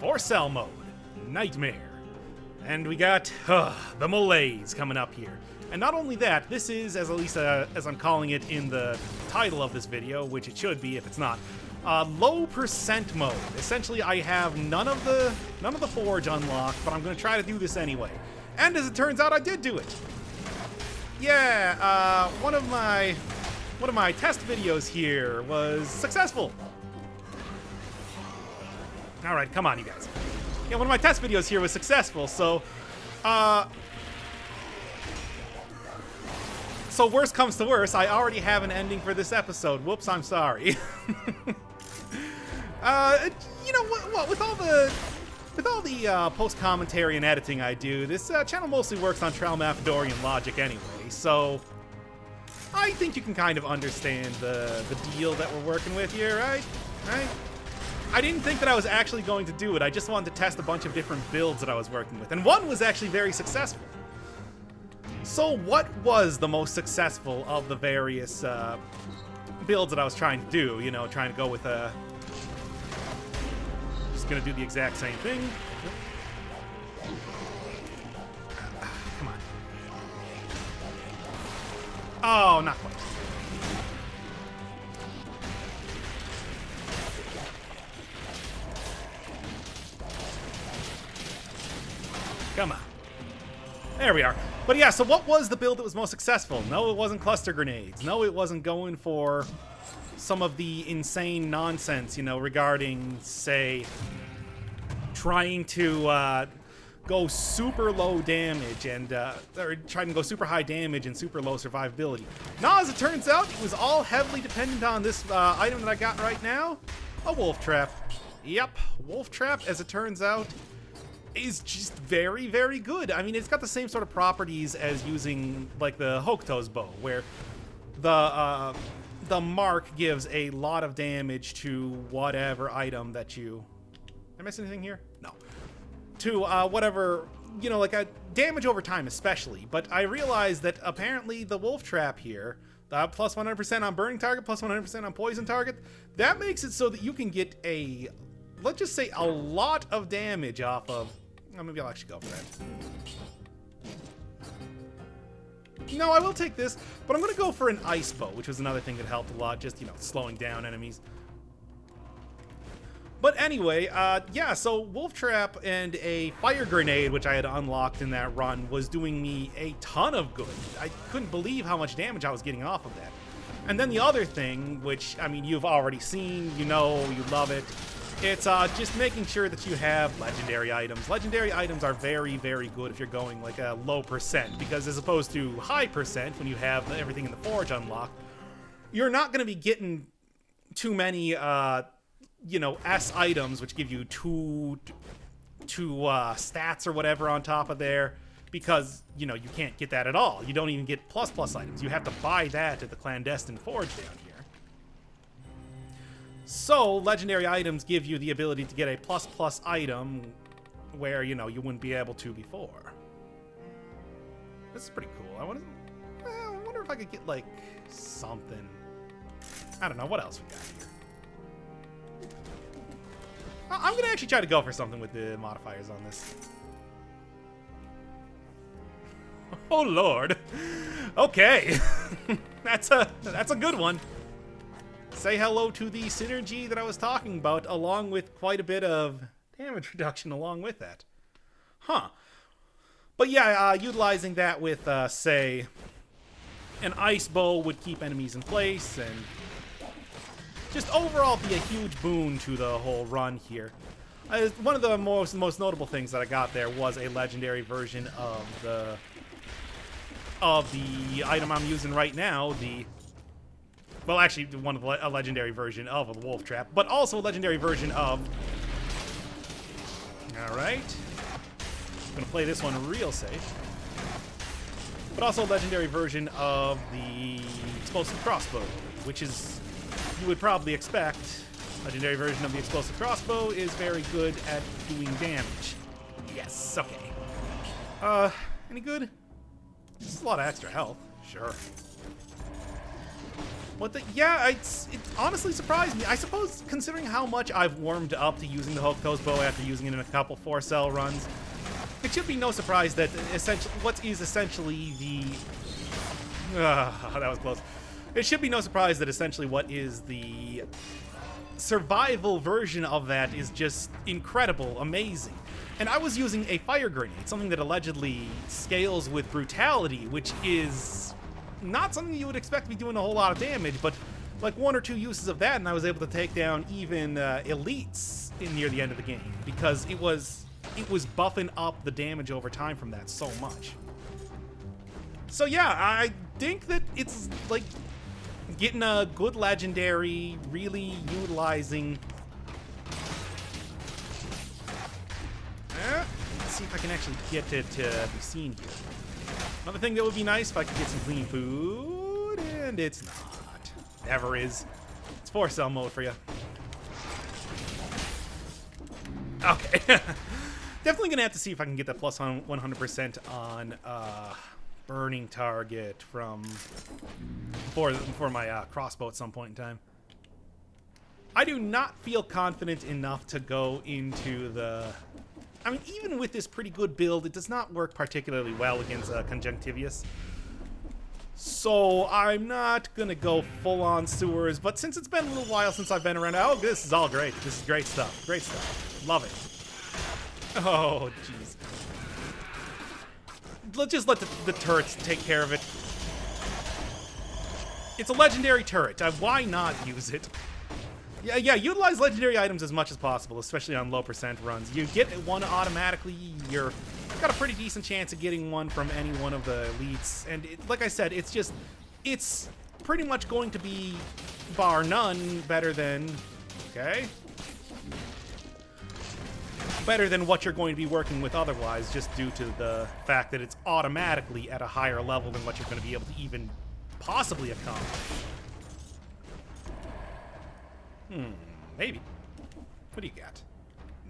for cell mode, Nightmare. And we got the Malaise coming up here. And not only that, this is, as at least as I'm calling it in the title of this video, which it should be if it's not, low percent mode. Essentially, I have none of the forge unlocked, but I'm going to try to do this anyway. And as it turns out, I did do it. Yeah, one of my test videos here was successful. All right, come on, you guys. Yeah, one of my test videos here was successful, so worst comes to worst, I already have an ending for this episode. Whoops, I'm sorry. You know what? With all the post commentary and editing I do, this channel mostly works on Tralmathadorian logic anyway. So I think you can kind of understand the deal that we're working with here, right? Right? I didn't think that I was actually going to do it. I just wanted to test a bunch of different builds that I was working with, and one was actually very successful. So what was the most successful of the various builds that I was trying to do? You know, trying to go with just gonna do the exact same thing. Come on. Oh, not quite. Come on. There we are. But yeah, so what was the build that was most successful? No, it wasn't cluster grenades. No, it wasn't going for some of the insane nonsense, you know, regarding, say, trying to go super low damage and, or trying to go super high damage and super low survivability. No, as it turns out, it was all heavily dependent on this item that I got right now, a wolf trap. Yep, wolf trap, as it turns out, is just very, very good. I mean, it's got the same sort of properties as using, like, the Hokuto's bow, where the mark gives a lot of damage to whatever item that you... Did I miss anything here? No. To whatever, you know, like a damage over time especially. But I realized that apparently the wolf trap here, the plus 100% on burning target, plus 100% on poison target, that makes it so that you can get a, let's just say, a lot of damage off of... Oh, maybe I'll actually go for that. No, I will take this, but I'm going to go for an ice bow, which was another thing that helped a lot, just, you know, slowing down enemies. But anyway, yeah, so Wolf Trap and a Fire Grenade, which I had unlocked in that run, was doing me a ton of good. I couldn't believe how much damage I was getting off of that. And then the other thing, which, I mean, you've already seen, you know, you love it, it's just making sure that you have legendary items. Legendary items are very, very good if you're going like a low percent, because as opposed to high percent, when you have everything in the forge unlocked, you're not going to be getting too many, you know, S items, which give you two stats or whatever on top of there, because, you know, you can't get that at all. You don't even get plus items. You have to buy that at the clandestine forge down here. So, legendary items give you the ability to get a plus item where, you know, you wouldn't be able to before. This is pretty cool. I wonder if I could get, like, something. I don't know. What else we got here? I'm going to actually try to go for something with the modifiers on this. Oh, Lord. Okay. That's a good one. Say hello to the synergy that I was talking about, along with quite a bit of damage reduction along with that. Huh. But yeah, utilizing that with, say, an ice bow would keep enemies in place, and just overall be a huge boon to the whole run here. One of the most notable things that I got there was a legendary version of the item I'm using right now, well, actually, a legendary version of a wolf trap, but also a legendary version of... Alright. I'm gonna play this one real safe. But also a legendary version of the explosive crossbow, which is, you would probably expect, legendary version of the explosive crossbow is very good at doing damage. Yes, okay. Any good? Just a lot of extra health, sure. Yeah, it honestly surprised me. I suppose, considering how much I've warmed up to using the Hokuto's bow after using it in a couple 4-cell runs, it should be no surprise that what is essentially the... that was close. It should be no surprise that essentially what is the survival version of that is just incredible, amazing. And I was using a fire grenade, something that allegedly scales with brutality, which is not something you would expect to be doing a whole lot of damage, but like 1 or 2 uses of that, and I was able to take down even elites near the end of the game, because it was buffing up the damage over time from that so much. So yeah, I think that it's like getting a good legendary, really utilizing... Let's see if I can actually get it to be seen here. Another thing that would be nice if I could get some clean food, and it's not. Never is. It's 4-cell mode for you. Okay. Definitely gonna have to see if I can get that plus 100% on burning target for my crossbow at some point in time. I do not feel confident enough to go into the... I mean, even with this pretty good build, it does not work particularly well against Conjunctivius. So I'm not gonna go full-on sewers, but since it's been a little while since I've been around, oh, this is all great. This is great stuff. Great stuff. Love it. Oh, jeez. Let's just let the turrets take care of it. It's a legendary turret. Why not use it? Yeah, utilize legendary items as much as possible, especially on low percent runs. You get one automatically, you've got a pretty decent chance of getting one from any one of the elites. And like I said, it's pretty much going to be, bar none, better than, okay? Better than what you're going to be working with otherwise, just due to the fact that it's automatically at a higher level than what you're going to be able to even possibly accomplish. Maybe. What do you got?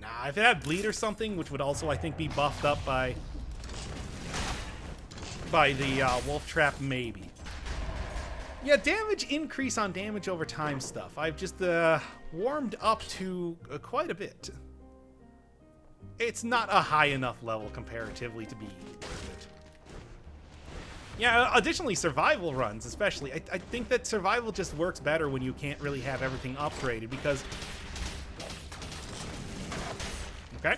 Nah, if it had bleed or something, which would also, I think, be buffed up by the wolf trap, maybe. Yeah, damage increase on damage over time stuff. I've just warmed up to quite a bit. It's not a high enough level comparatively to be worth it. Yeah, additionally, survival runs, especially. I think that survival just works better when you can't really have everything upgraded, because... Okay.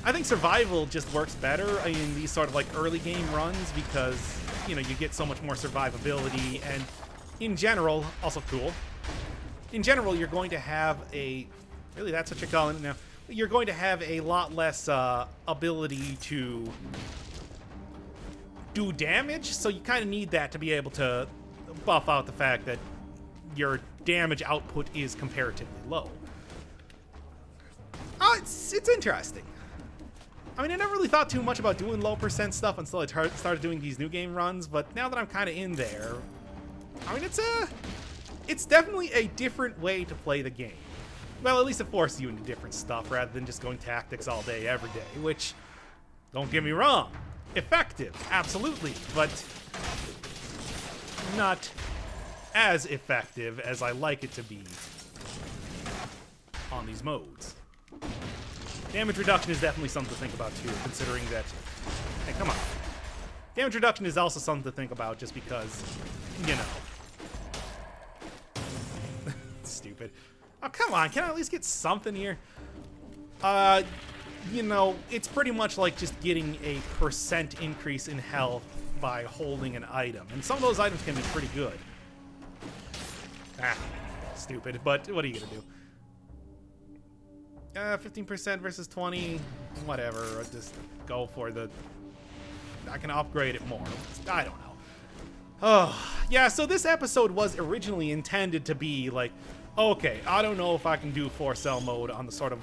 I think survival just works better in these sort of like early game runs because, you know, you get so much more survivability, and in general, also cool. In general, you're going to have a... Really, that's what you're calling it now? You're going to have a lot less ability to do damage, so you kind of need that to be able to buff out the fact that your damage output is comparatively low. It's interesting. I mean, I never really thought too much about doing low percent stuff until I started doing these new game runs, but now that I'm kind of in there, I mean, it's definitely a different way to play the game. Well, at least it forces you into different stuff rather than just going tactics all day, every day, which, don't get me wrong, effective, absolutely, but not as effective as I like it to be on these modes. Damage reduction is definitely something to think about too, considering that... Hey, come on. Damage reduction is also something to think about just because, you know. Stupid. Oh, come on, can I at least get something here? You know, it's pretty much like just getting a % increase in health by holding an item. And some of those items can be pretty good. Ah, stupid, but what are you gonna do? 15% versus 20, whatever, I'll just go for the... I can upgrade it more. I don't know. Oh, yeah, so this episode was originally intended to be like, okay, I don't know if I can do 4-cell mode on the sort of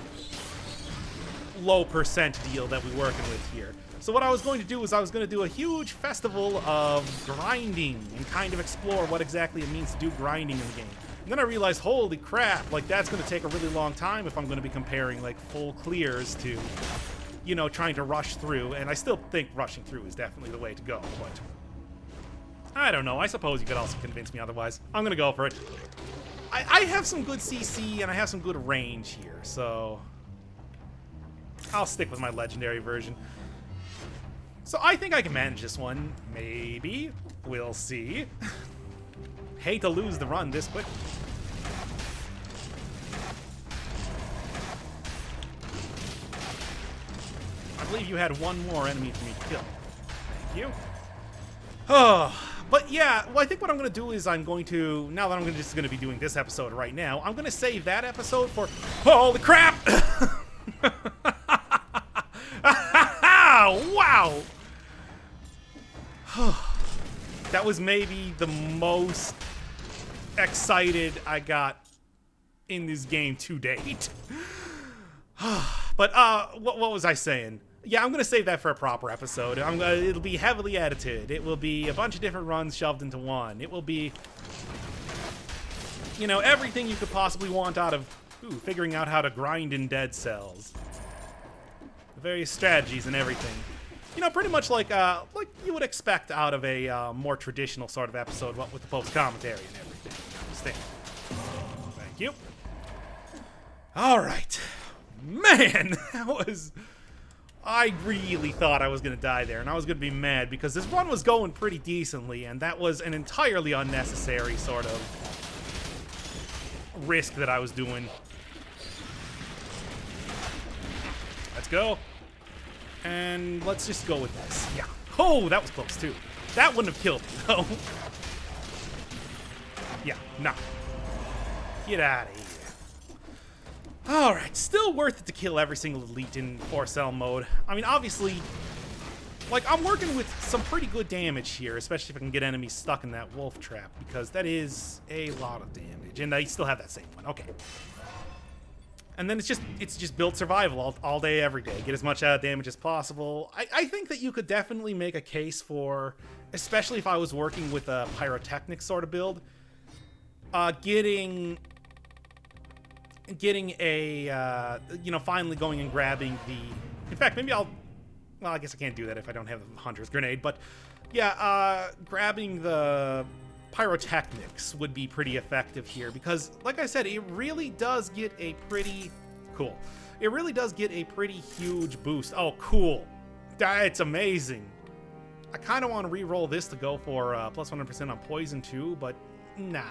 low percent deal that we're working with here. So what I was going to do is I was going to do a huge festival of grinding and kind of explore what exactly it means to do grinding in the game. And then I realized, holy crap, like that's going to take a really long time if I'm going to be comparing like full clears to, you know, trying to rush through. And I still think rushing through is definitely the way to go, but I don't know. I suppose you could also convince me otherwise. I'm gonna go for it. I have some good CC and I have some good range here, so I'll stick with my legendary version. So I think I can manage this one. Maybe. We'll see. Hate to lose the run this quick. I believe you had one more enemy for me to kill. Thank you. Oh, but yeah, well, I think what I'm going to do is I'm going to, now that I'm just going to be doing this episode right now, I'm going to save that episode for, holy crap! Wow! That was maybe the most excited I got in this game to date. But what was I saying? Yeah, I'm gonna save that for a proper episode. It'll be heavily edited. It will be a bunch of different runs shoved into one. It will be, you know, everything you could possibly want out of figuring out how to grind in Dead Cells. The various strategies and everything. You know, pretty much like you would expect out of a more traditional sort of episode, what with the post commentary and everything. Thank you. All right, man, that was. I really thought I was going to die there, and I was going to be mad because this run was going pretty decently, and that was an entirely unnecessary sort of risk that I was doing. Let's go. And let's just go with this. Yeah. Oh, that was close, too. That wouldn't have killed me, though. Yeah, no. Get out of here. Alright, still worth it to kill every single elite in 4-cell mode. I mean, obviously, like, I'm working with some pretty good damage here, especially if I can get enemies stuck in that wolf trap, because that is a lot of damage. And I still have that same one. Okay. And then it's just build survival all day, every day. Get as much damage as possible. I think that you could definitely make a case for, especially if I was working with a pyrotechnic sort of build, getting a, you know, finally going and grabbing the... In fact, maybe I'll... Well, I guess I can't do that if I don't have the Hunter's Grenade, but yeah, grabbing the pyrotechnics would be pretty effective here because, like I said, it really does get a pretty... Cool. It really does get a pretty huge boost. Oh, cool. That's amazing. I kind of want to re-roll this to go for plus 100% on poison too, but nah.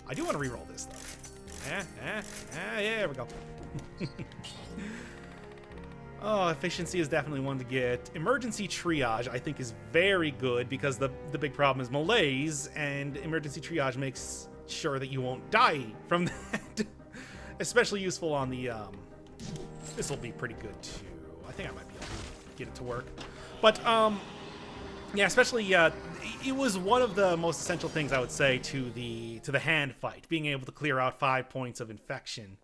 I do want to re-roll this, though. Yeah, there we go. Oh, efficiency is definitely one to get. Emergency triage, I think, is very good because the big problem is malaise, and emergency triage makes sure that you won't die from that. Especially useful on the, this will be pretty good, too. I think I might be able to get it to work. But, yeah, especially, it was one of the most essential things I would say to the hand fight, being able to clear out 5 points of infection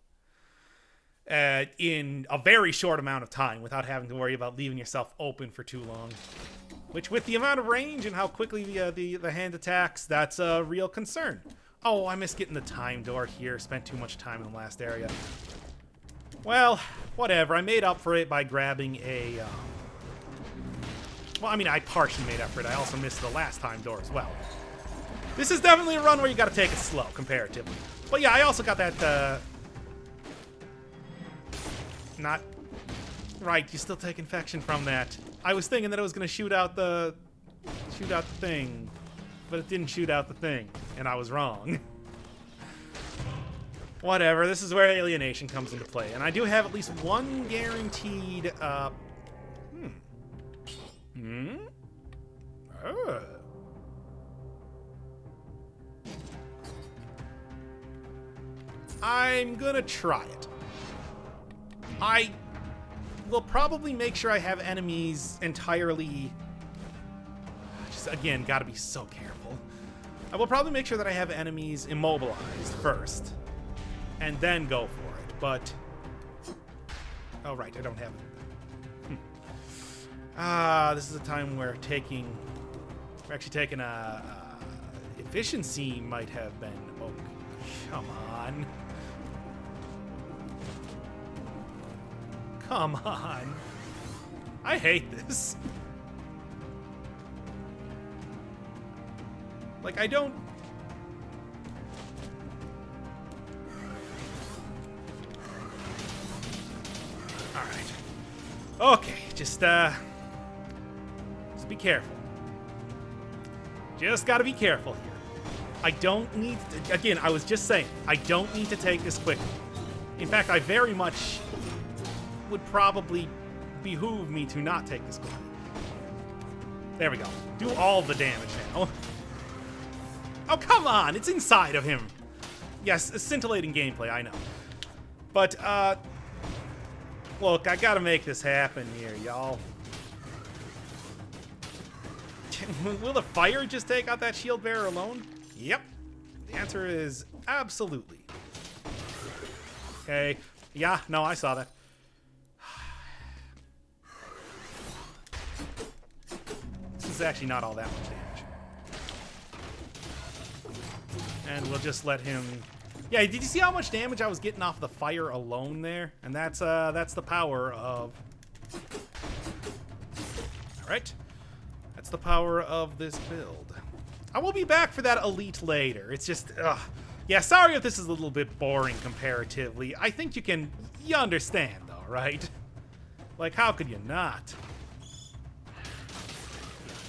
in a very short amount of time without having to worry about leaving yourself open for too long. Which, with the amount of range and how quickly the hand attacks, that's a real concern. Oh, I missed getting the time door here. Spent too much time in the last area. Well, whatever. I made up for it by grabbing a... Well, I mean, I partially made up for it. I also missed the last time door as well. This is definitely a run where you gotta take it slow, comparatively. But yeah, I also got that, Not... Right, you still take infection from that. I was thinking that it was gonna shoot out the thing. But it didn't shoot out the thing. And I was wrong. Whatever, this is where alienation comes into play. And I do have at least one guaranteed, Oh. I'm gonna try it. I will probably make sure I have enemies entirely... Just, again, gotta be so careful. I will probably make sure that I have enemies immobilized first. And then go for it, but... Oh, right, I don't have... this is a time where we're actually taking a efficiency might have been... Oh, come on. Come on. I hate this. Like, I don't... Alright. Okay, just be careful. Just gotta be careful here. I don't need to, again, I was just saying, I don't need to take this quickly. In fact, I very much would probably behoove me to not take this quickly. There we go. Do all the damage now. Oh, come on! It's inside of him! Yes, scintillating gameplay, I know. But, look, I gotta make this happen here, y'all. Will the fire just take out that shield bearer alone? Yep. The answer is absolutely. Okay. Yeah, no, I saw that. This is actually not all that much damage. And we'll just let him... Yeah, did you see how much damage I was getting off the fire alone there? And that's the power of... Alright. That's the power of this build. I will be back for that elite later. It's just, ugh. Yeah, sorry if this is a little bit boring comparatively. I think you understand though, right? Like, how could you not?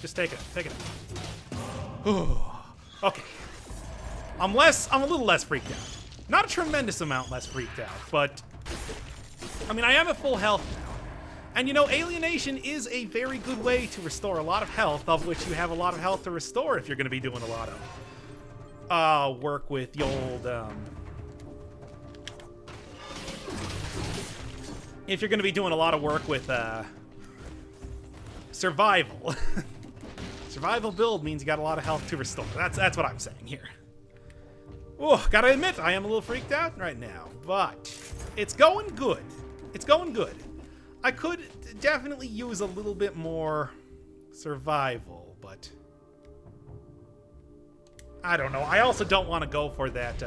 Just take it, take it. Okay. I'm a little less freaked out. Not a tremendous amount less freaked out, but I mean, I am at full health now. And you know, Alienation is a very good way to restore a lot of health, of which you have a lot of health to restore if you're going to be doing a lot of work with the old, if you're going to be doing a lot of work with survival. Survival build means you got a lot of health to restore. That's what I'm saying here. Oh, gotta admit, I am a little freaked out right now, but it's going good. It's going good. I could definitely use a little bit more survival, but I don't know. I also don't want to go for that,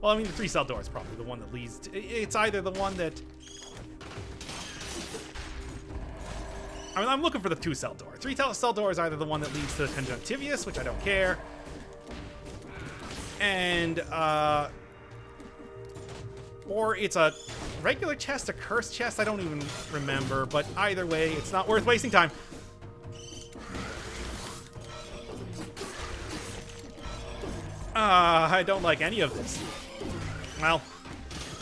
well, I mean, the 3-cell door is probably the one that leads to, it's either the one that, I mean, I'm looking for the 2-cell door. 3-cell door is either the one that leads to Conjunctivius, which I don't care, and, or it's a regular chest, a cursed chest, I don't even remember, but either way, it's not worth wasting time. I don't like any of this. Well,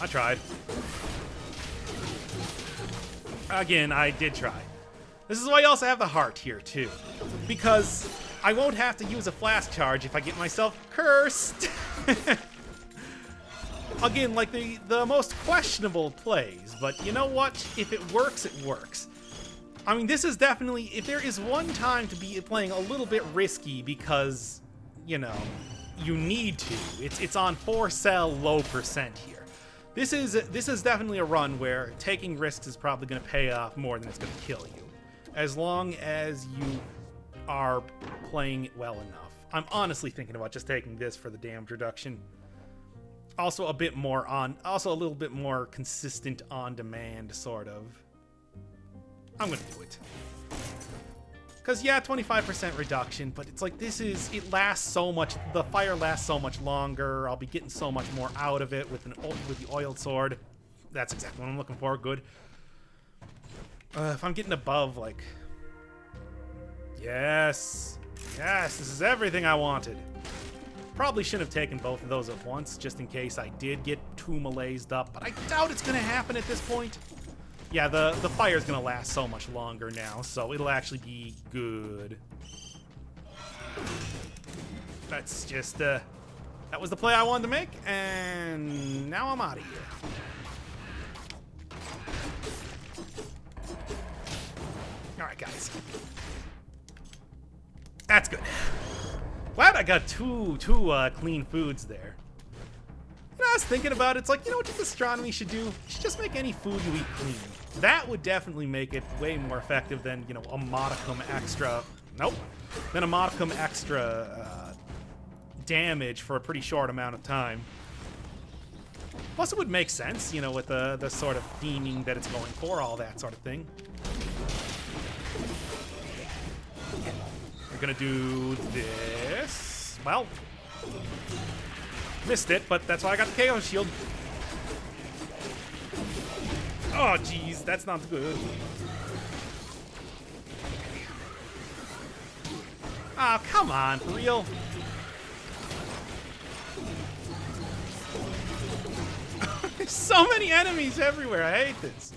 I tried. Again, I did try. This is why you also have the heart here, too. Because I won't have to use a flask charge if I get myself cursed. Again, like the most questionable plays, but you know what? If it works, it works. I mean, this is definitely, if there is one time to be playing a little bit risky because, you know, you need to, it's on 4-cell low percent here. This is definitely a run where taking risks is probably going to pay off more than it's going to kill you, as long as you are playing it well enough. I'm honestly thinking about just taking this for the damage reduction. Also a little bit more consistent on demand, sort of. I'm gonna do it. Cause yeah, 25% reduction, but it's like it lasts so much, the fire lasts so much longer, I'll be getting so much more out of it with the oiled sword. That's exactly what I'm looking for, good. If I'm getting above, like... Yes! Yes, this is everything I wanted. Probably shouldn't have taken both of those at once, just in case I did get too malaised up, but I doubt it's gonna happen at this point. Yeah, the fire's gonna last so much longer now, so it'll actually be good. That's just, that was the play I wanted to make, and now I'm out of here. Alright, guys. That's good. Glad I got two clean foods there. You know, I was thinking about it, it's like, you know what Astronomy should do? You should just make any food you eat clean. That would definitely make it way more effective than, you know, a modicum extra... Nope. Than a modicum extra damage for a pretty short amount of time. Plus it would make sense, you know, with the sort of theming that it's going for, all that sort of thing. We're gonna do this. Well, missed it, but that's why I got the KO shield. Oh, jeez, that's not good. Oh, come on, for real? There's so many enemies everywhere. I hate this.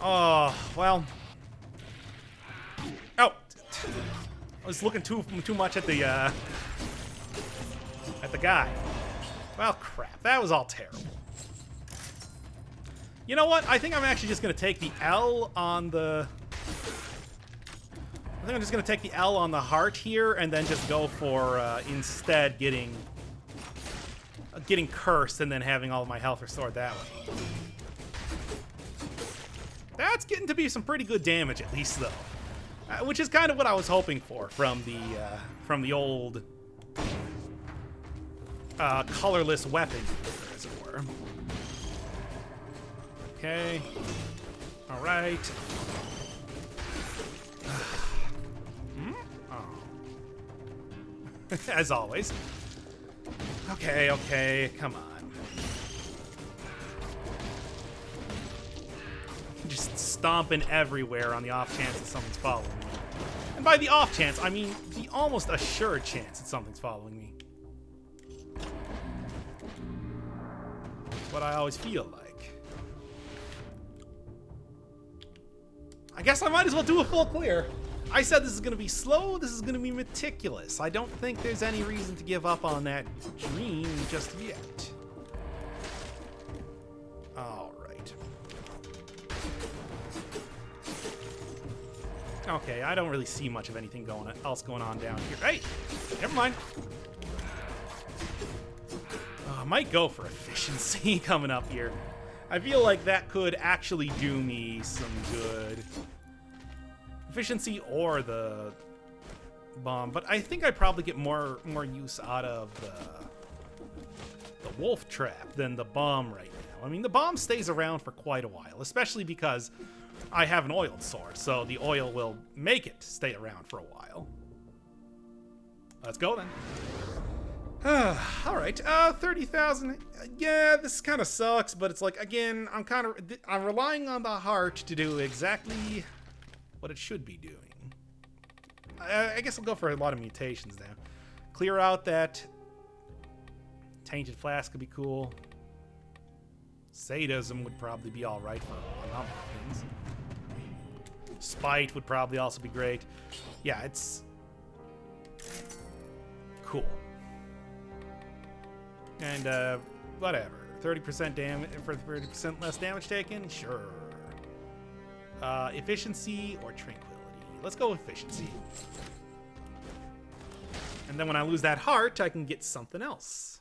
Oh, well. Oh. I was looking too much at the guy. Well, crap. That was all terrible. You know what? I think I'm actually just going to take the L on the... I think I'm just going to take the L on the heart here and then just go for, instead, getting cursed and then having all of my health restored that way. That's getting to be some pretty good damage, at least, though. Which is kind of what I was hoping for from the old colorless weapon, as it were. Okay. All right. Oh. As always. Okay, okay, come on. Just stomping everywhere on the off chance that someone's following me. And by the off chance, I mean the almost assured chance that something's following me. What I always feel like. I guess I might as well do a full clear. I said this is going to be slow, this is going to be meticulous. I don't think there's any reason to give up on that dream just yet. All right. Okay, I don't really see much of anything else going on down here. Hey, never mind. I might go for efficiency coming up here. I feel like that could actually do me some good. Efficiency or the bomb, but I think I'd probably get more use out of the wolf trap than the bomb right now. I mean, the bomb stays around for quite a while, especially because I have an oiled sword, so the oil will make it stay around for a while. Let's go then. All right, 30,000. Yeah, this kind of sucks, but it's like, again, I'm relying on the heart to do exactly what it should be doing. I guess I'll go for a lot of mutations now. Clear out that tainted flask could be cool. Sadism would probably be all right for a number of things. Spite would probably also be great. Yeah, it's cool. And whatever, 30% damage for 30% less damage taken. Sure. Efficiency or tranquility. Let's go with efficiency. And then when I lose that heart, I can get something else.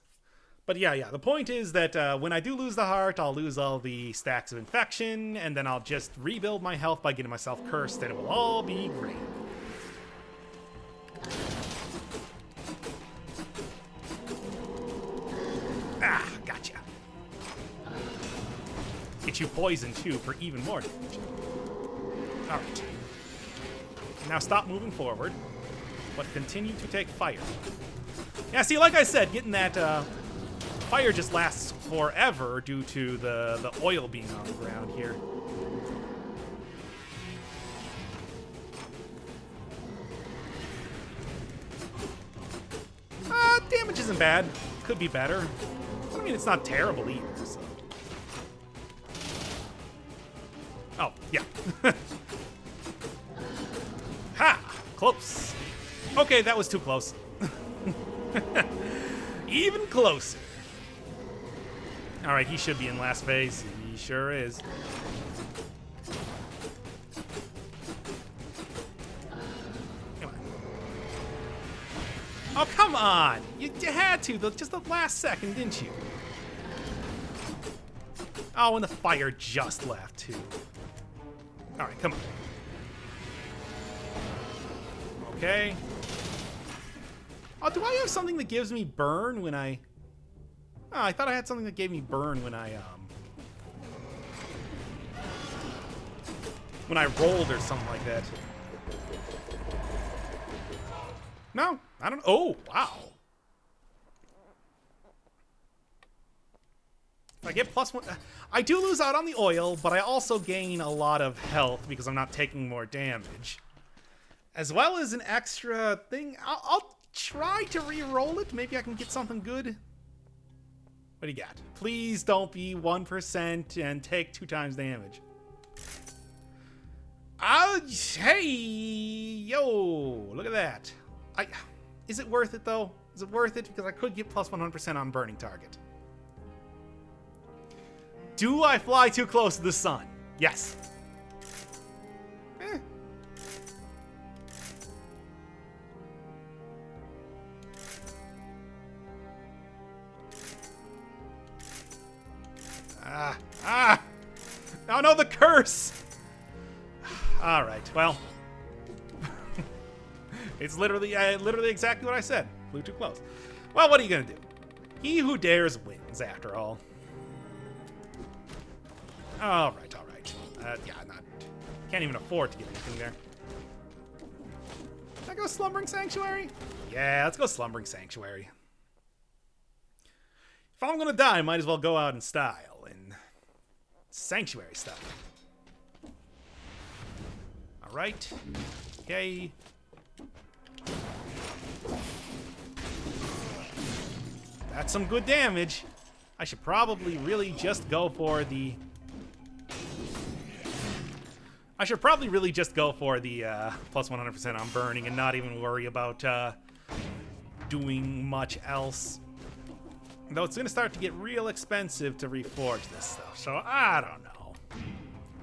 But yeah, the point is that when I do lose the heart, I'll lose all the stacks of infection, and then I'll just rebuild my health by getting myself cursed, and it will all be great. Ah, gotcha. Get you poisoned too for even more damage. Alright. Now stop moving forward, but continue to take fire. Yeah, see, like I said, getting that fire just lasts forever due to the oil being on the ground here. Damage isn't bad. Could be better. I mean, it's not terrible either, so. Oh, yeah. Ha! Close. Okay, that was too close. Even closer. All right, he should be in last phase. He sure is. Come on. Oh, come on. You had to, just the last second, didn't you? Oh, and the fire just left, too. All right, come on. Okay. Oh, do I have something that gives me burn when I... Oh, I thought I had something that gave me burn when I rolled or something like that. No? I don't know. Oh, wow. If I get +1... I do lose out on the oil, but I also gain a lot of health because I'm not taking more damage. As well as an extra thing. I'll try to re-roll it. Maybe I can get something good. What do you got? Please don't be 1% and take 2 times damage. Hey, yo, look at that. Is it worth it, though? Is it worth it? Because I could get +100% on burning target. Do I fly too close to the sun? Yes. Oh no, the curse! Alright, well. It's literally exactly what I said. Flew too close. Well, what are you gonna do? He who dares wins, after all. Alright, alright. Yeah, can't even afford to get anything there. Can I go Slumbering Sanctuary? Yeah, let's go Slumbering Sanctuary. If I'm gonna die, I might as well go out in style and Sanctuary stuff. Alright. Okay. That's some good damage. I should probably really just go for the... +100% on burning and not even worry about doing much else. Though it's going to start to get real expensive to reforge this stuff, so I don't know.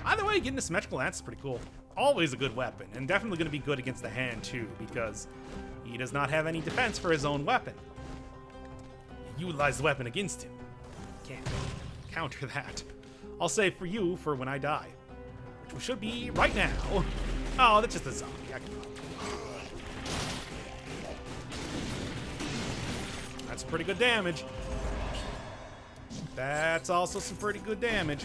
Either way, getting a Symmetrical Lance is pretty cool. Always a good weapon, and definitely going to be good against the hand too, because he does not have any defense for his own weapon. Utilize the weapon against him. Can't counter that. I'll save for you for when I die. Which should be right now. Oh, that's just a zombie. I can... That's pretty good damage. That's also some pretty good damage.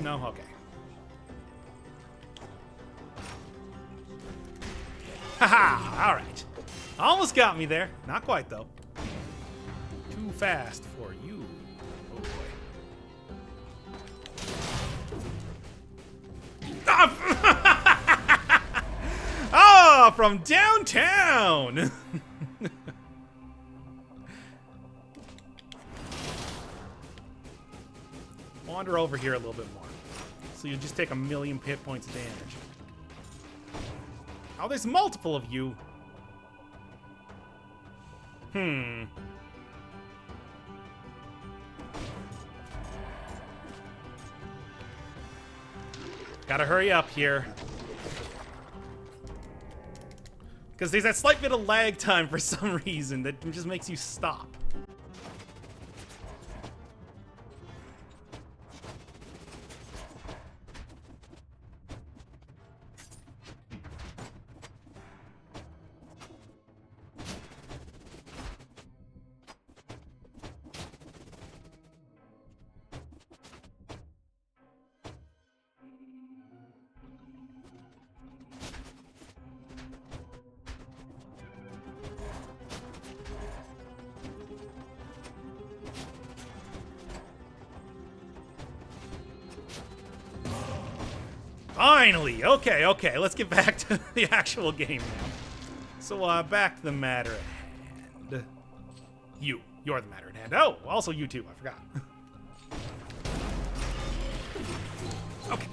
No? Okay. Haha! Alright. Almost got me there. Not quite, though. Too fast for you. Oh, boy. Oh, from downtown! Wander over here a little bit more. So you just take 1,000,000 hit points of damage. Oh, there's multiple of you. Gotta hurry up here. Because there's that slight bit of lag time for some reason that just makes you stop. Finally! Okay, okay, let's get back to the actual game now. So, back to the matter at hand. You're the matter at hand. Oh, also you too, I forgot. Okay.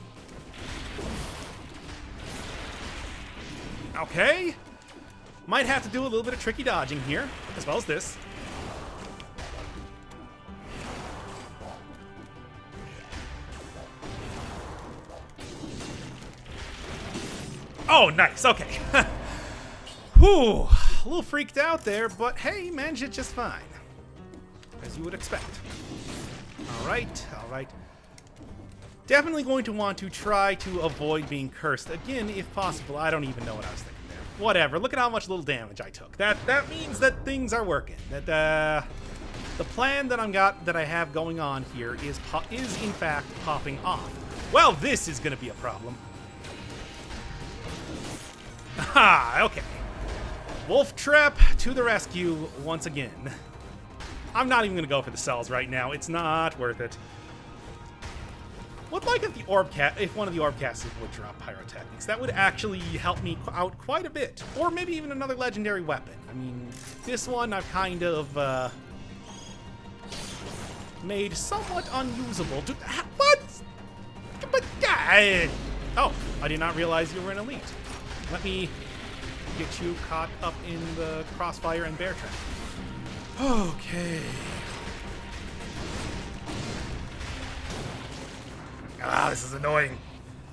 Okay. Might have to do a little bit of tricky dodging here, as well as this. Oh, nice. Okay. Whew. A little freaked out there, but hey, managed it just fine. As you would expect. All right. All right. Definitely going to want to try to avoid being cursed. Again, if possible. I don't even know what I was thinking there. Whatever. Look at how much little damage I took. That means that things are working. That the plan that I have going on here is in fact popping off. Well, this is going to be a problem. Ah, okay. Wolf Trap to the rescue once again. I'm not even going to go for the cells right now. It's not worth it. Would like if one of the orb casters would drop pyrotechnics. That would actually help me out quite a bit. Or maybe even another legendary weapon. I mean, this one I've kind of made somewhat unusable. What? But oh, I did not realize you were an elite. Let me get you caught up in the crossfire and bear trap. Okay. Ah, this is annoying.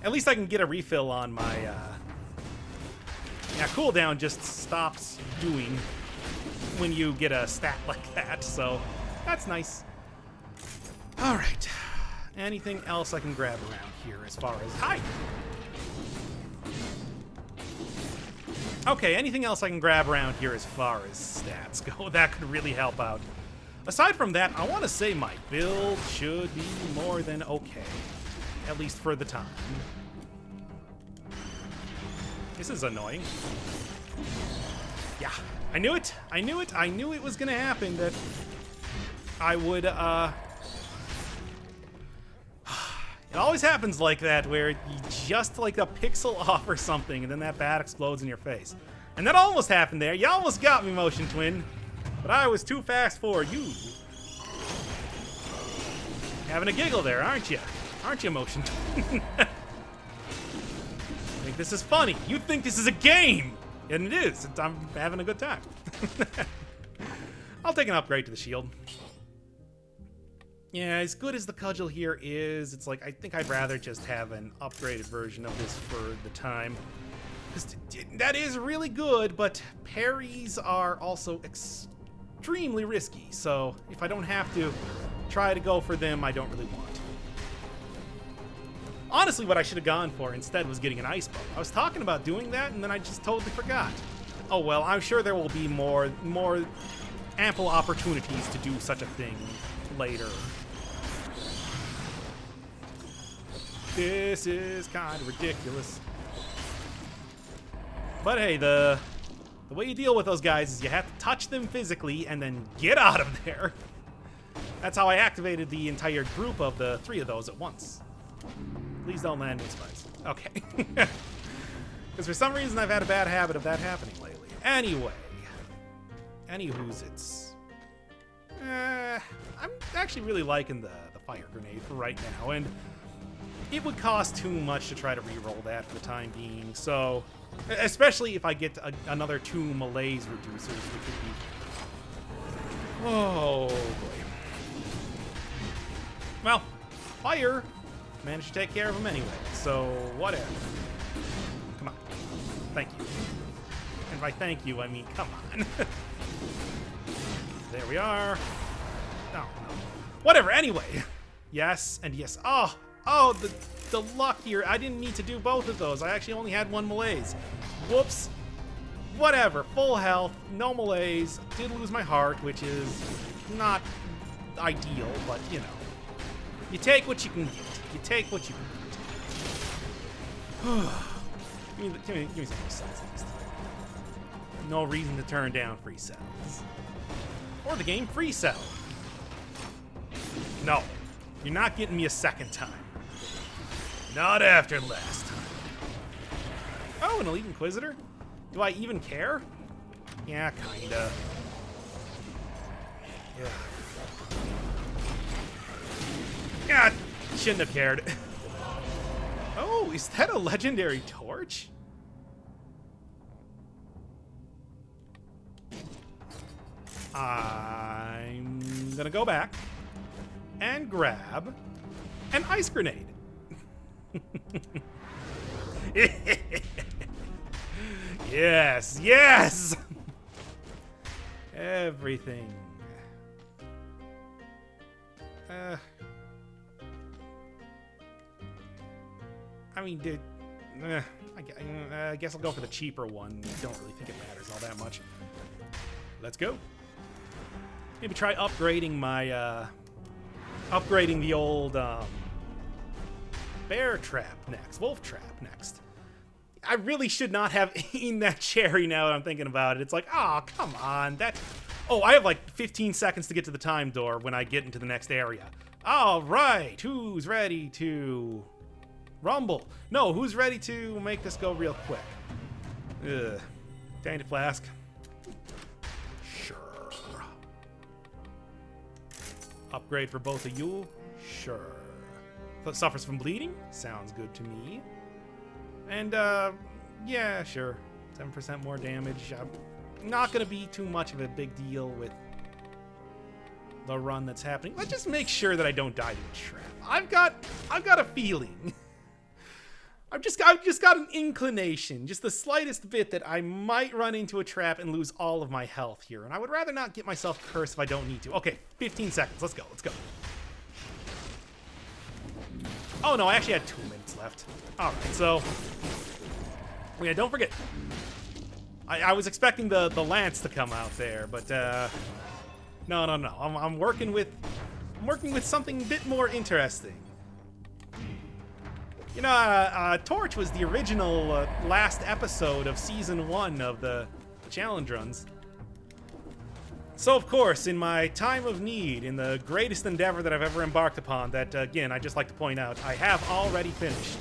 At least I can get a refill on my, yeah, cooldown just stops doing when you get a stat like that, so that's nice. All right. Anything else I can grab around here as far as... Hi! Okay, anything else I can grab around here as far as stats go, that could really help out. Aside from that, I want to say my build should be more than okay. At least for the time. This is annoying. Yeah, I knew it. I knew it. I knew it was going to happen, that I would, It always happens like that, where you just like a pixel off or something, and then that bat explodes in your face. And that almost happened there. You almost got me, Motion Twin. But I was too fast for you. Having a giggle there, aren't you? Aren't you, Motion Twin? I think this is funny. You think this is a game! And it is. I'm having a good time. I'll take an upgrade to the shield. Yeah, as good as the cudgel here is, it's like, I think I'd rather just have an upgraded version of this for the time. Because that is really good, but parries are also extremely risky. So if I don't have to try to go for them, I don't really want to. Honestly, what I should have gone for instead was getting an ice bow. I was talking about doing that, and then I just totally forgot. Oh well, I'm sure there will be more ample opportunities to do such a thing later. This is kind of ridiculous. But hey, the way you deal with those guys is you have to touch them physically and then get out of there. That's how I activated the entire group of the 3 of those at once. Please don't land me, spies. Okay. Because for some reason I've had a bad habit of that happening lately. Anyway. Anywho's it's... I'm actually really liking the fire grenade for right now, and it would cost too much to try to re-roll that for the time being, so... Especially if I get another 2 malaise reducers, which would be... Oh, boy. Well, fire managed to take care of him anyway, so whatever. Come on. Thank you. And by thank you, I mean come on. There we are. No, no. Whatever, anyway. Yes, and yes. Oh, the luck here. I didn't need to do both of those. I actually only had 1 malaise. Whoops. Whatever. Full health, no malaise. Did lose my heart, which is not ideal, but you know. You take what you can get. You take what you can get. Give me some more cells at least. No reason to turn down free cells. Or the game free cell. No. You're not getting me a second time. Not after last time. Oh, an Elite Inquisitor? Do I even care? Yeah, kinda. Yeah. Yeah, shouldn't have cared. Oh, is that a legendary torch? I'm gonna go back and grab an ice grenade. Yes, yes! Everything. I mean, dude, I guess I'll go for the cheaper one. Don't really think it matters all that much. Let's go. Maybe try upgrading my, upgrading the old, bear trap next, wolf trap next. I really should not have eaten that cherry now that I'm thinking about it. It's like, oh, come on. Oh, I have like 15 seconds to get to the time door when I get into the next area. All right, who's ready to rumble? No, who's ready to make this go real quick? Ugh. Tainted Flask. Sure. Upgrade for both of you? Sure. Suffers from bleeding? Sounds good to me. And, yeah, sure. 7% more damage. I'm not gonna be too much of a big deal with the run that's happening. Let's just make sure that I don't die to a trap. I've got a feeling. I've just got an inclination, just the slightest bit, that I might run into a trap and lose all of my health here. And I would rather not get myself cursed if I don't need to. Okay, 15 seconds. Let's go. Let's go. Oh, no, I actually had 2 minutes left. All right, so... yeah, don't forget. I was expecting the lance to come out there, but no. I'm working with something a bit more interesting. You know, Torch was the original last episode of Season 1 of the challenge runs. So, of course, in my time of need, in the greatest endeavor that I've ever embarked upon, that, again, I'd just like to point out, I have already finished.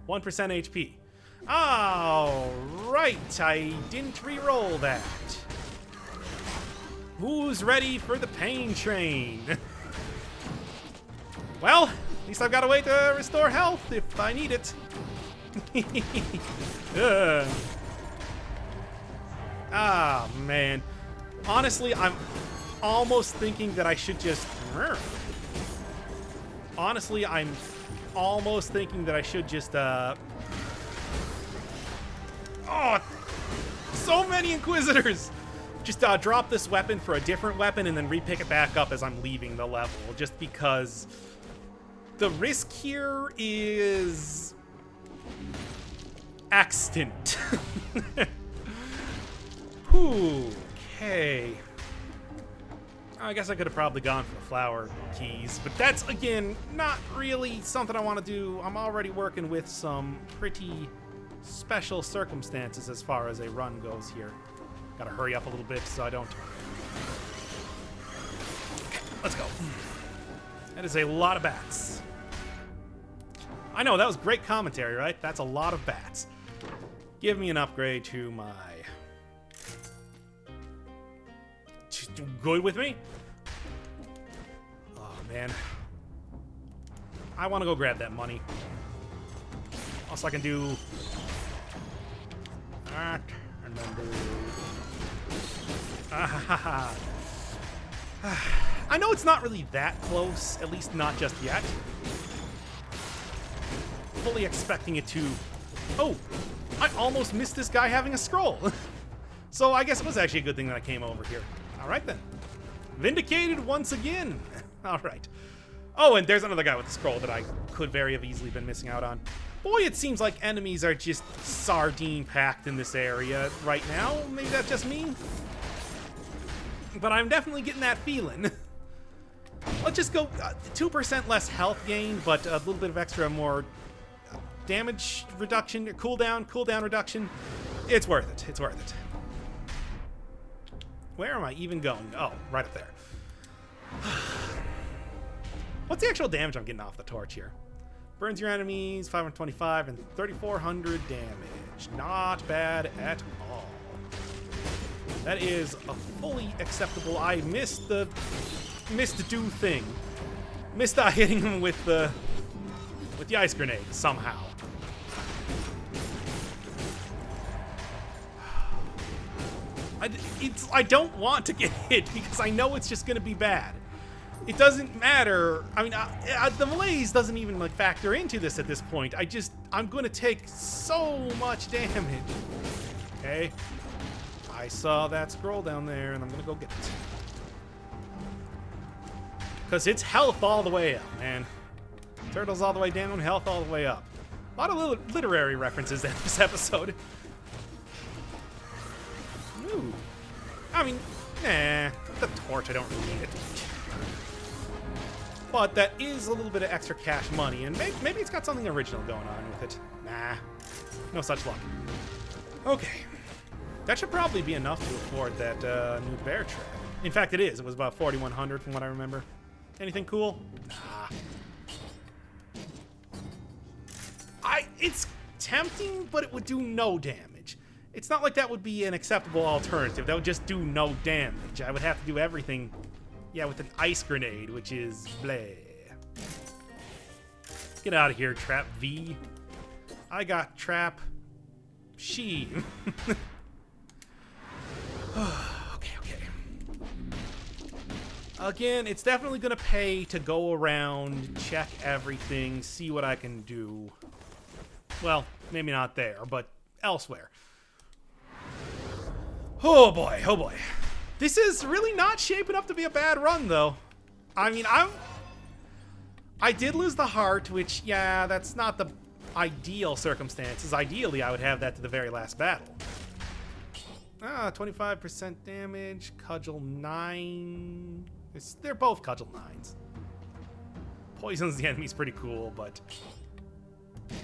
1% HP. All right, I didn't re-roll that. Who's ready for the pain train? Well, at least I've got a way to restore health if I need it. Ah, man. Honestly, I'm almost thinking that I should just... Honestly, I'm almost thinking that I should just, Oh, so many Inquisitors! Just drop this weapon for a different weapon and then re-pick it back up as I'm leaving the level, just because the risk here is extant. Okay. I guess I could have probably gone for the flower keys, but that's, again, not really something I want to do. I'm already working with some pretty special circumstances as far as a run goes here. Gotta hurry up a little bit so I don't... Let's go. That is a lot of bats. I know, that was great commentary, right? That's a lot of bats. Give me an upgrade to my... Good with me? Oh, man. I want to go grab that money. Also, I can do... that, and then do... I know it's not really that close, at least not just yet. Fully expecting it to... Oh! I almost missed this guy having a scroll! So I guess it was actually a good thing that I came over here. Alright then. Vindicated once again! Alright. Oh, and there's another guy with the scroll that I could very have easily been missing out on. Boy, it seems like enemies are just sardine-packed in this area right now. Maybe that's just me? But I'm definitely getting that feeling. Let's just go 2% less health gain, but a little bit of extra more damage reduction, or cooldown reduction. It's worth it. It's worth it. Where am I even going? Oh, right up there. What's the actual damage I'm getting off the torch here? Burns your enemies, 525 and 3,400 damage. Not bad at all. That is a fully acceptable. I missed the do thing. Missed hitting him with the ice grenade somehow. I don't want to get hit because I know it's just going to be bad. It doesn't matter. I mean, the malaise doesn't even like factor into this at this point. I'm going to take so much damage. Okay. I saw that scroll down there, and I'm going to go get it. Because it's health all the way up, man. Turtles all the way down, health all the way up. A lot of literary references in this episode. Ooh. I mean, nah. The torch, I don't really need it. But that is a little bit of extra cash money, and maybe it's got something original going on with it. Nah, no such luck. Okay, that should probably be enough to afford that new bear trap. In fact, it is. It was about 4,100 from what I remember. Anything cool? Nah. It's tempting, but it would do no damage. It's not like that would be an acceptable alternative. That would just do no damage. I would have to do everything, yeah, with an ice grenade, which is bleh. Get out of here, Trap V. I got Trap She. Okay. Again, it's definitely gonna pay to go around, check everything, see what I can do. Well, maybe not there, but elsewhere. Oh boy. This is really not shaping up to be a bad run, though. I mean, I did lose the heart, which, yeah, that's not the ideal circumstances. Ideally, I would have that to the very last battle. 25% damage, Cudgel 9. They're both Cudgel 9s. Poisons the enemy's pretty cool, but...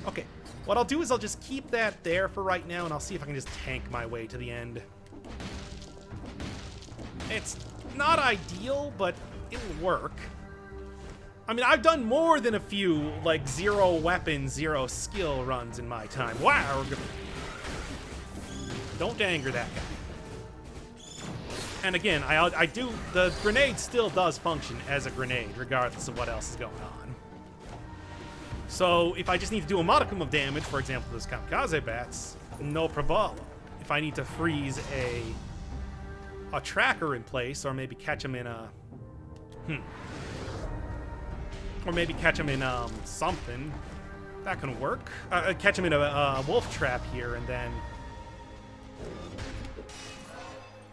Okay, what I'll do is I'll just keep that there for right now, and I'll see if I can just tank my way to the end. It's not ideal, but it'll work. I mean, I've done more than a few, like, 0 weapon, 0 skill runs in my time. Wow! Don't anger that guy. And again, I do... The grenade still does function as a grenade, regardless of what else is going on. So, if I just need to do a modicum of damage, for example, those kamikaze bats, no problem. If I need to freeze a tracker in place, or maybe catch him in a... Or maybe catch him in something, that can work. Catch him in a wolf trap here,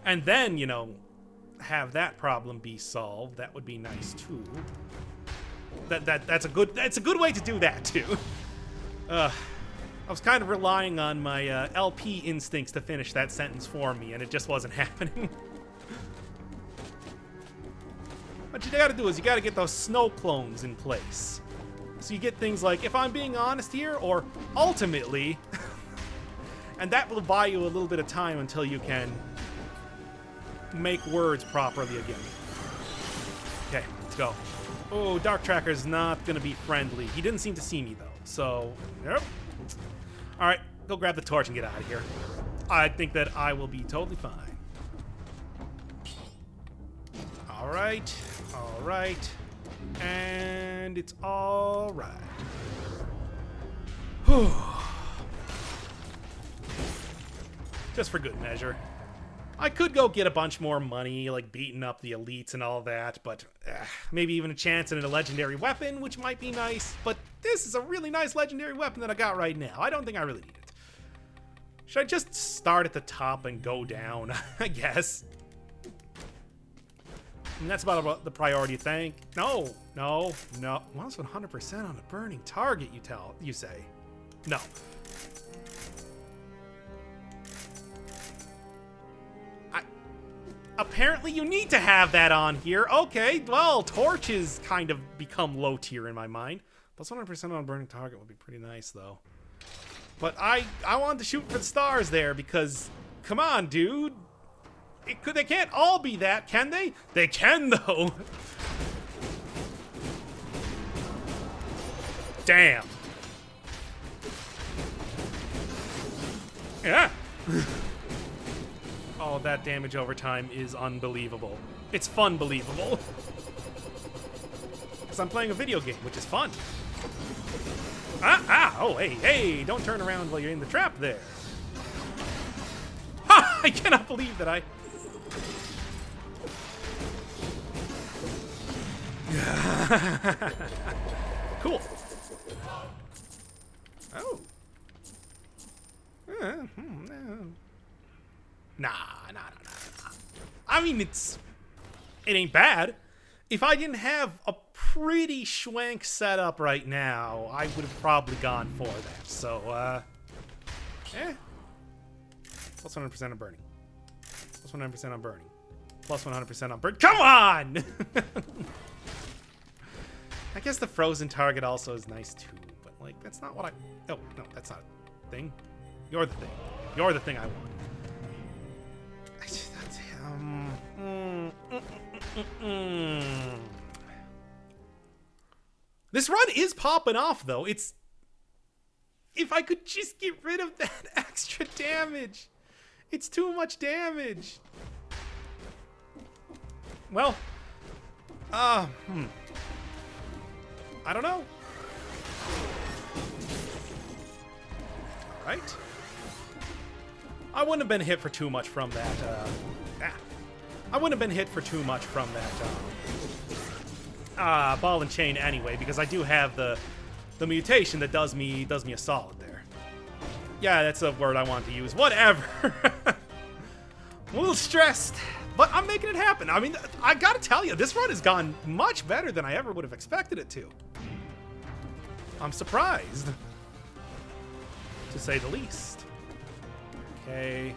and then, you know, have that problem be solved. That would be nice too. That's a good way to do that too. I was kind of relying on my LP instincts to finish that sentence for me, and it just wasn't happening. What you gotta do is you gotta get those snow clones in place. So you get things like, if I'm being honest here, or ultimately, and that will buy you a little bit of time until you can make words properly again. Okay, let's go. Oh, Dark Tracker's not gonna be friendly. He didn't seem to see me though, so, yep. Alright, go grab the torch and get out of here. I think that I will be totally fine. Alright, and it's alright. Whew. Just for good measure. I could go get a bunch more money, like beating up the elites and all that, but maybe even a chance at a legendary weapon, which might be nice. But this is a really nice legendary weapon that I got right now. I don't think I really need it. Should I just start at the top and go down, I guess? And that's about the priority thing. No. Once 100% on a burning target, you say. No. Apparently you need to have that on here. Okay, well, torches kind of become low tier in my mind. Plus 100% on a burning target would be pretty nice, though. But I wanted to shoot for the stars there because, come on, dude. They can't all be that, can they? They can, though. Damn. Yeah. Oh, that damage over time is unbelievable. It's fun-believable. Because I'm playing a video game, which is fun. Oh, hey, don't turn around while you're in the trap there. Ha! I cannot believe that I... Cool. Oh. Nah. I mean, it ain't bad. If I didn't have a pretty schwank setup right now, I would have probably gone for that. So, Plus 100% on burning. Plus 100% on burning. Plus 100% on burning. Come on! I guess the frozen target also is nice too, but like that's not what I. Oh no, that's not a thing. You're the thing. You're the thing I want. That's This run is popping off though. It's if I could just get rid of that extra damage. It's too much damage. Well, I don't know. All right. I wouldn't have been hit for too much from that. I wouldn't have been hit for too much from that ball and chain anyway, because I do have the mutation that does me a solid there. Yeah, that's a word I wanted to use. Whatever. I'm a little stressed, but I'm making it happen. I mean, I gotta tell you, this run has gone much better than I ever would have expected it to. I'm surprised, to say the least. Okay.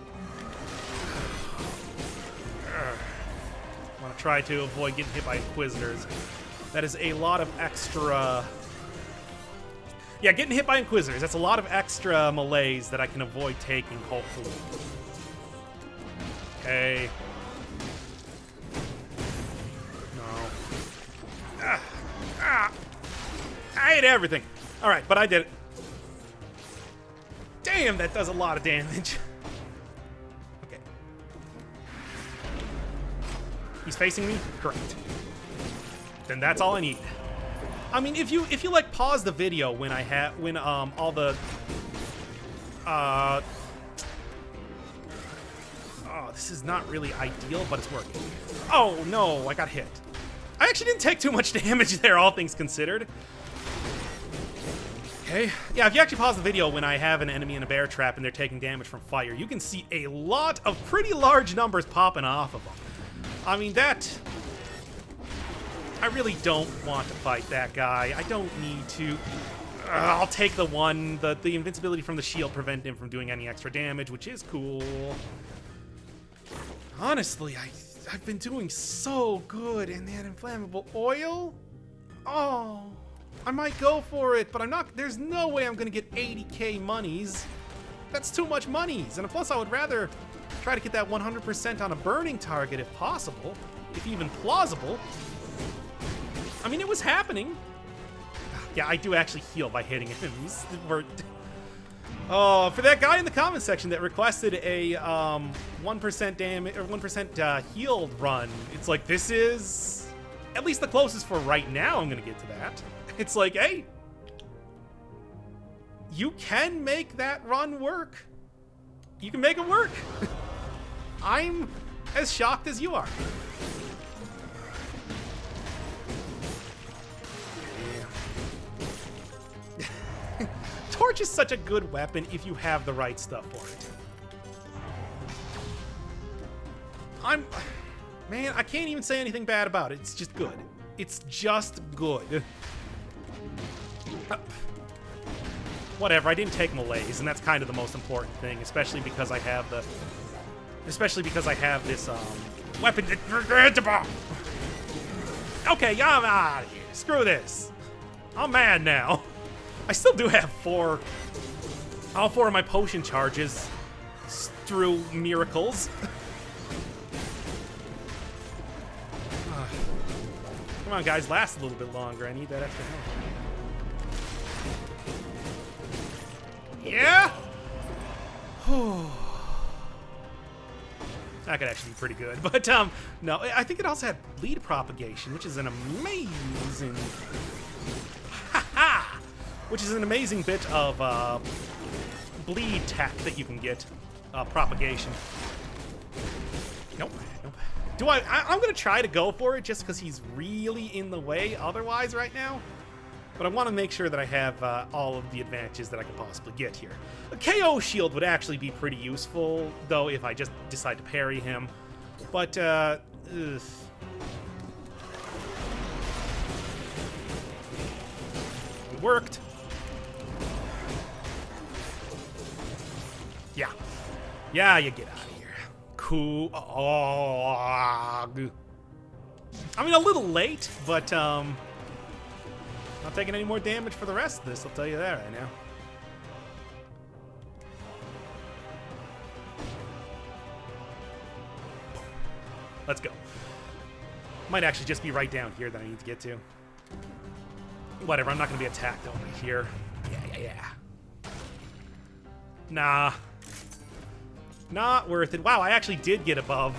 I want to try to avoid getting hit by Inquisitors. That is a lot of extra... Yeah, getting hit by Inquisitors, that's a lot of extra melees that I can avoid taking, hopefully. Okay. No. I hate everything. Alright, but I did it. Damn, that does a lot of damage. Okay. He's facing me? Correct. Then that's all I need. I mean, if you like pause the video when all the oh, this is not really ideal, but it's working. Oh no, I got hit. I actually didn't take too much damage there, all things considered. Okay. Yeah, if you actually pause the video when I have an enemy in a bear trap and they're taking damage from fire, you can see a lot of pretty large numbers popping off of them. I mean, that... I really don't want to fight that guy. I don't need to. I'll take the one. The invincibility from the shield prevent him from doing any extra damage, which is cool. Honestly, I've been doing so good in that inflammable oil. Oh, I might go for it, but I'm not. There's no way I'm gonna get 80k monies. That's too much monies. And plus, I would rather try to get that 100% on a burning target if possible, if even plausible. I mean, it was happening. Yeah, I do actually heal by hitting enemies. Oh, for that guy in the comment section that requested a 1% damage or 1% healed run, it's like, this is at least the closest for right now. I'm gonna get to that. It's like, hey, you can make that run work. You can make it work. I'm as shocked as you are. Torch is such a good weapon if you have the right stuff for it. Man, I can't even say anything bad about it. It's just good. It's just good. Whatever, I didn't take melees, and that's kind of the most important thing, especially because I have the... Especially because I have this, weapon... Okay, yeah, I'm out of here. Screw this. I'm mad now. I still do have all four of my potion charges through miracles. Come on, guys, last a little bit longer. I need that extra help. Yeah? That could actually be pretty good, but no, I think it also had bleed propagation, which is an amazing... Which is an amazing bit of bleed tech that you can get. Propagation. Nope. Nope. I'm going to try to go for it just because he's really in the way otherwise right now. But I want to make sure that I have all of the advantages that I could possibly get here. A KO shield would actually be pretty useful, though, if I just decide to parry him. But, ugh. It worked. Yeah. Yeah, you get out of here. Cool. Oh. I mean, a little late, but, Not taking any more damage for the rest of this, I'll tell you that right now. Let's go. Might actually just be right down here that I need to get to. Whatever, I'm not going to be attacked over here. Yeah. Nah. Not worth it. Wow, I actually did get above.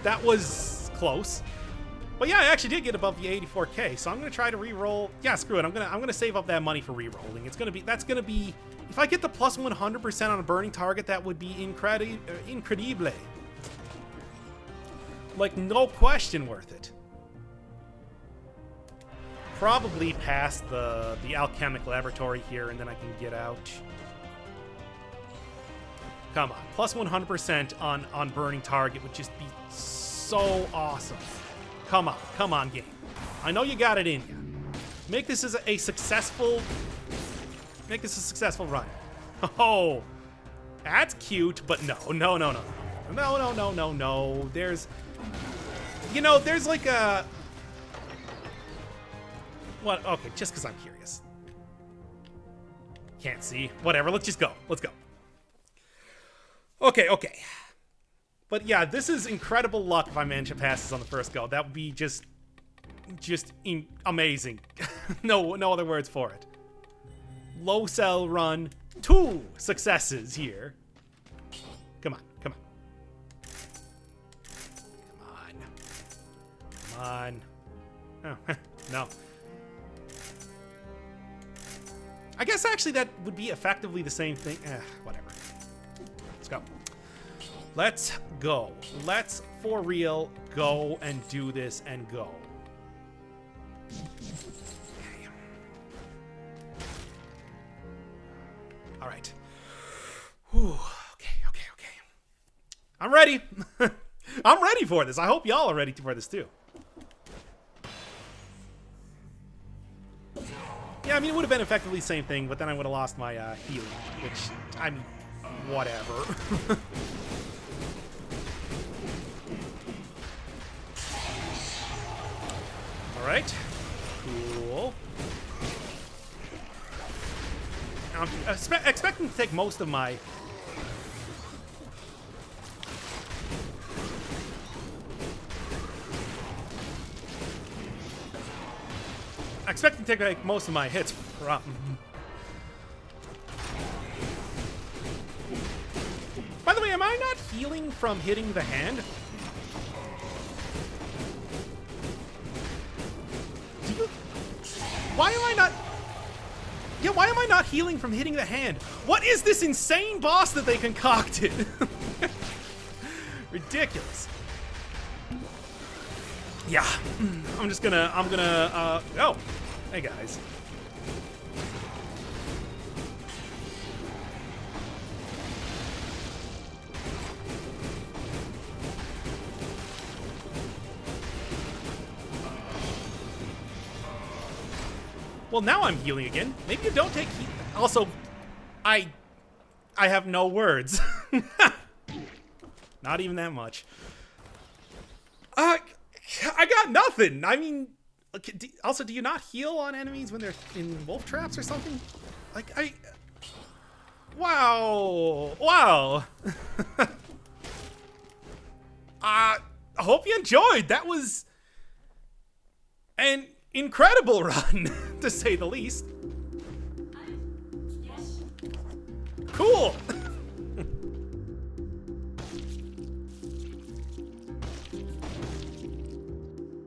That was close. But yeah, I actually did get above the 84k, so I'm going to try to re-roll. Yeah, screw it. I'm going to save up that money for re-rolling. That's going to be if I get the plus 100% on a burning target, that would be incredible. Like, no question worth it. Probably past the alchemic laboratory here, and then I can get out. Come on. Plus 100% on burning target would just be so awesome. Come on, game. I know you got it in you. Make this a successful run. Oh, that's cute, but no. There's like a... What? Okay, just because I'm curious. Can't see. Whatever, let's just go. Let's go. Okay. But yeah, this is incredible luck if I manage to pass this on the first go. That would be just amazing. No other words for it. Low cell run. 2 successes here. Come on. Oh, no. I guess actually that would be effectively the same thing. Whatever. Let's go. Let's go. Let's, for real, go and do this and go. Okay. All right. Whew. Okay. I'm ready. I'm ready for this. I hope y'all are ready for this too. Yeah, I mean, it would have been effectively the same thing, but then I would have lost my healing, which, I mean, whatever. Alright. Cool. I'm expecting to take most of my... I expect to take like most of my hits from. By the way, am I not healing from hitting the hand? Why am I not? Yeah, why am I not healing from hitting the hand? What is this insane boss that they concocted? Ridiculous. Yeah, I'm gonna, oh, hey guys. Well, now I'm healing again. Maybe you don't take heal. Also, I have no words. Not even that much. I got nothing. I mean, also, do you not heal on enemies when they're in wolf traps or something? Like, wow. I hope you enjoyed. That was an incredible run, to say the least. Cool.